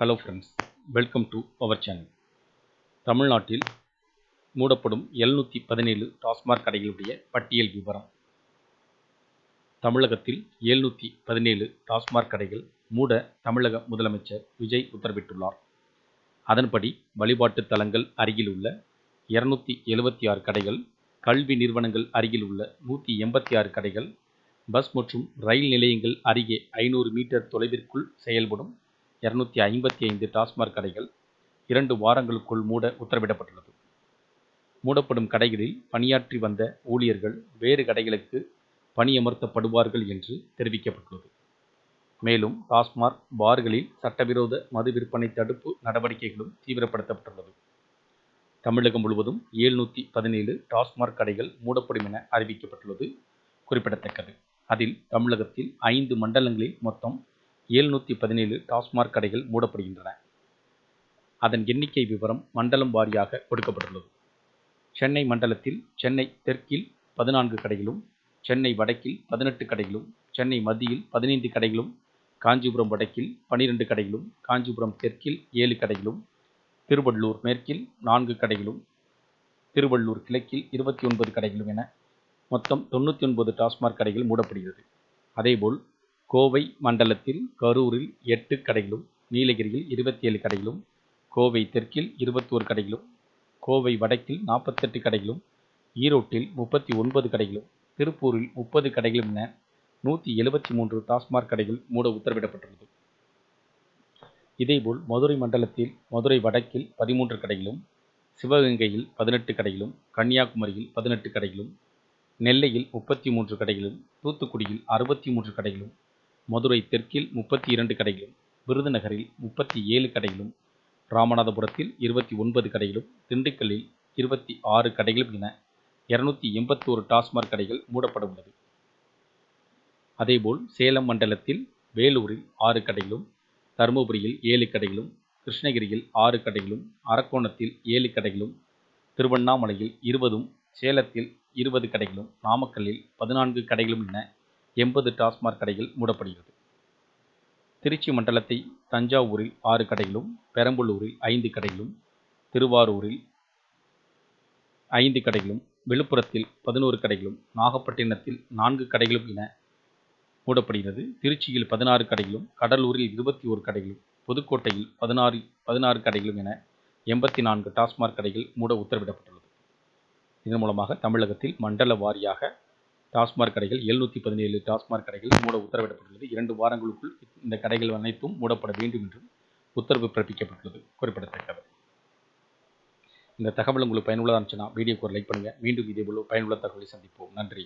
Hello friends, welcome to our channel. தமிழ்நாட்டில் மூடப்படும் 717 டாஸ்மாக் கடைகளுடைய பட்டியல் விவரம். தமிழகத்தில் 717 டாஸ்மாக் கடைகள் மூட தமிழக முதலமைச்சர் விஜய் உத்தரவிட்டுள்ளார். அதன்படி வழிபாட்டு தலங்கள் அருகில் உள்ள 276 கடைகள், கல்வி நிறுவனங்கள் அருகில் உள்ள 186 கடைகள், பஸ் மற்றும் ரயில் நிலையங்கள் அருகே 500 மீட்டர் தொலைவிற்குள் செயல்படும் 255 டாஸ்மாக் கடைகள் 2 வாரங்களுக்குள் மூட உத்தரவிடப்பட்டுள்ளது. மூடப்படும் கடைகளில் பணியாற்றி வந்த ஊழியர்கள் வேறு கடைகளுக்கு பணியமர்த்தப்படுவார்கள் என்று தெரிவிக்கப்பட்டுள்ளது. மேலும் டாஸ்மாக் பார்களில் சட்டவிரோத மது விற்பனை தடுப்பு நடவடிக்கைகளும் தீவிரப்படுத்தப்பட்டுள்ளது. தமிழகம் முழுவதும் 717 டாஸ்மாக் கடைகள் மூடப்படும் என அறிவிக்கப்பட்டுள்ளது குறிப்பிடத்தக்கது. அதில் தமிழகத்தில் 5 மண்டலங்களில் மொத்தம் 717 டாஸ்மாக் கடைகள் மூடப்படுகின்றன. அதன் எண்ணிக்கை விவரம் மண்டலம் வாரியாக கொடுக்கப்பட்டுள்ளது. சென்னை மண்டலத்தில் சென்னை தெற்கில் 14 கடைகளும், சென்னை வடக்கில் 18 கடைகளும், சென்னை மத்தியில் 15 கடைகளும், காஞ்சிபுரம் வடக்கில் 12 கடைகளும், காஞ்சிபுரம் தெற்கில் 7 கடைகளும், திருவள்ளூர் மேற்கில் 4 கடைகளும், திருவள்ளூர் கிழக்கில் 29 கடைகளும் என மொத்தம் 99 டாஸ்மாக் கடைகள் மூடப்படுகிறது. அதேபோல் கோவை மண்டலத்தில் கரூரில் 8 கடைகளும், நீலகிரியில் 27 கடைகளும், கோவை தெற்கில் 21 கடைகளும், கோவை வடக்கில் 48 கடைகளும், ஈரோட்டில் 39 கடைகளும், திருப்பூரில் 30 கடைகளும் என 173 டாஸ்மாக் கடைகள் மூட உத்தரவிடப்பட்டுள்ளது. இதேபோல் மதுரை மண்டலத்தில் மதுரை வடக்கில் 13 கடைகளும், சிவகங்கையில் 18 கடைகளும், கன்னியாகுமரியில் 18 கடைகளும், நெல்லையில் 33 கடைகளும், தூத்துக்குடியில் 63 கடைகளும், மதுரை தெற்கில் 32 கடைகளும், விருதுநகரில் 37 கடைகளும், ராமநாதபுரத்தில் 29 கடைகளும், திண்டுக்கல்லில் 26 கடைகளும் என 281 டாஸ்மாக் கடைகள் மூடப்பட உள்ளது. அதேபோல் சேலம் மண்டலத்தில் வேலூரில் 6 கடைகளும், தருமபுரியில் 7 கடைகளும், கிருஷ்ணகிரியில் 6 கடைகளும், அரக்கோணத்தில் 7 கடைகளும், திருவண்ணாமலையில் 20, சேலத்தில் 20 கடைகளும், நாமக்கல்லில் 14 கடைகளும் என 80 டாஸ்மாக் கடைகள் மூடப்படுகிறது. திருச்சி மண்டலத்தை தஞ்சாவூரில் 6 கடைகளும், பெரம்பலூரில் 5 கடைகளும், திருவாரூரில் 5 கடைகளும், விழுப்புரத்தில் 11 கடைகளும், நாகப்பட்டினத்தில் 4 கடைகளும் என மூடப்படுகிறது. திருச்சியில் 16 கடைகளும், கடலூரில் 21 கடைகளும், புதுக்கோட்டையில் 16 கடைகளும் என 84 டாஸ்மாக் கடைகள் மூட உத்தரவிடப்பட்டுள்ளது. இதன் மூலமாக தமிழகத்தில் மண்டல வாரியாக டாஸ்மாக் கடைகள் 717 டாஸ்மாக் கடைகள் மூட உத்தரவிடப்பட்டுள்ளது. 2 வாரங்களுக்குள் இந்த கடைகள் அனைத்தும் மூடப்பட வேண்டும் என்றும் உத்தரவு பிறப்பிக்கப்பட்டுள்ளது குறிப்பிடத்தக்கது. இந்த தகவல் உங்களுக்கு பயனுள்ளதாக இருந்துச்சுன்னா வீடியோக்கு ஒரு லைக் பண்ணுங்க. மீண்டும் இதேபோல் பயனுள்ள தகவலை சந்திப்போம். நன்றி.